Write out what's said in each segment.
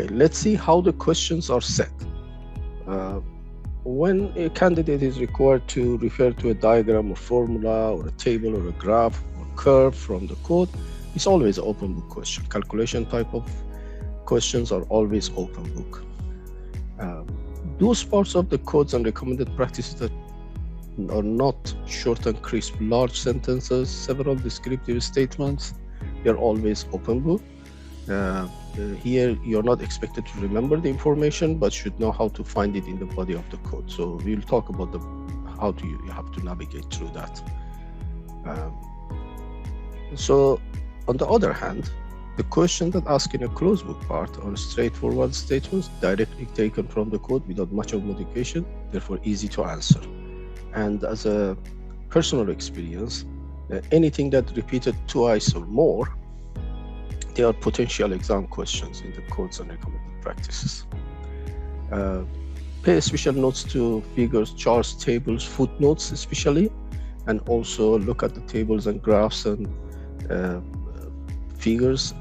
Okay, let's see how the questions are set. When a candidate is required to refer to a diagram or formula or a table or a graph or curve from the code, it's always an open book question. Calculation type of questions are always open book. Those parts of the codes and recommended practices that are not short and crisp, large sentences, several descriptive statements, they're always open book. Here you're not expected to remember the information, but should know how to find it in the body of the code. So we'll talk about how you have to navigate through that. So on the other hand, the questions that ask in a closed book part are straightforward statements directly taken from the code without much of modification, therefore easy to answer. And as a personal experience, anything that repeated twice or more, they are potential exam questions in the codes and recommended practices. Pay special notes to figures, charts, tables, footnotes especially, and also look at the tables and graphs and figures.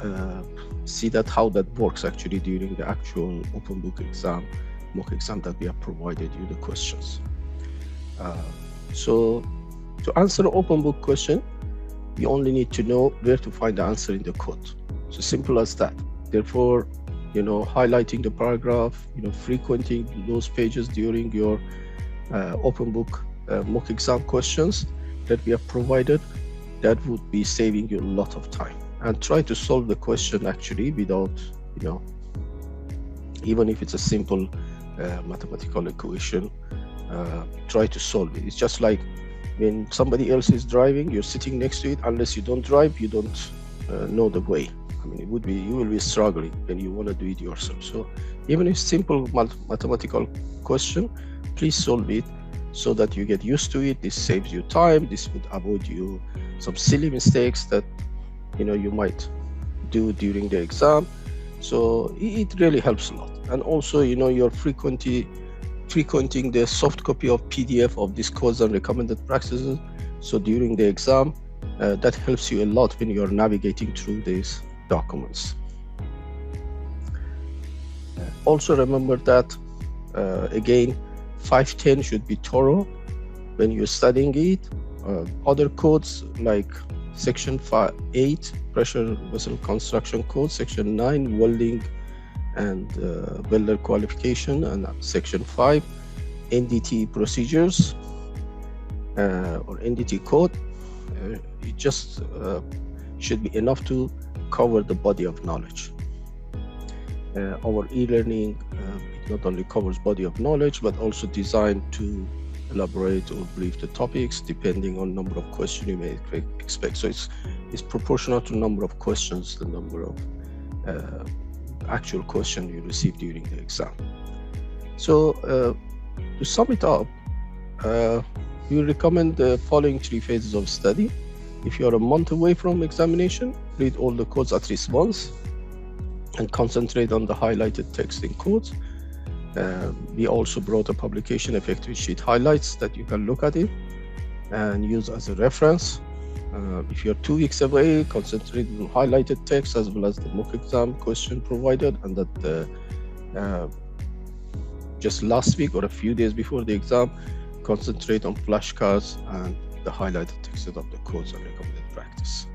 See that how that works actually during the actual open book exam, mock exam that we have provided you the questions. So to answer an open book question, you only need to know where to find the answer in the code. So simple as that. Therefore, highlighting the paragraph, frequenting those pages during your open book mock exam questions that we have provided, that would be saving you a lot of time. And try to solve the question actually without, even if it's a simple mathematical equation, try to solve it. It's just like when somebody else is driving, you're sitting next to it. Unless you don't drive, you don't know the way. I mean, you will be struggling when you want to do it yourself. So even if simple mathematical question, please solve it so that you get used to it. This saves you time. This would avoid you some silly mistakes that you might do during the exam. So it really helps a lot. And also, you're frequenting the soft copy of PDF of these codes and recommended practices. So during the exam, that helps you a lot when you're navigating through these documents. Also remember that, again, 510 should be thorough when you're studying it. Other codes like Section 8, Pressure Vessel Construction Code, Section 9, Welding and welder qualification, and Section 5, NDT procedures or NDT code. It just should be enough to cover the body of knowledge. Our e-learning not only covers body of knowledge, but also designed to elaborate or brief the topics depending on number of questions you may expect. So it's proportional to number of questions, the number of actual questions you receive during the exam. So to sum it up, we recommend the following 3 phases of study. If you are a month away from examination, read all the codes at least once and concentrate on the highlighted text in codes. We also brought a publication effective sheet highlights that you can look at it and use as a reference. If you're 2 weeks away, concentrate on highlighted text as well as the mock exam question provided, and that just last week or a few days before the exam, concentrate on flashcards and the highlighted text of the codes and recommended practice.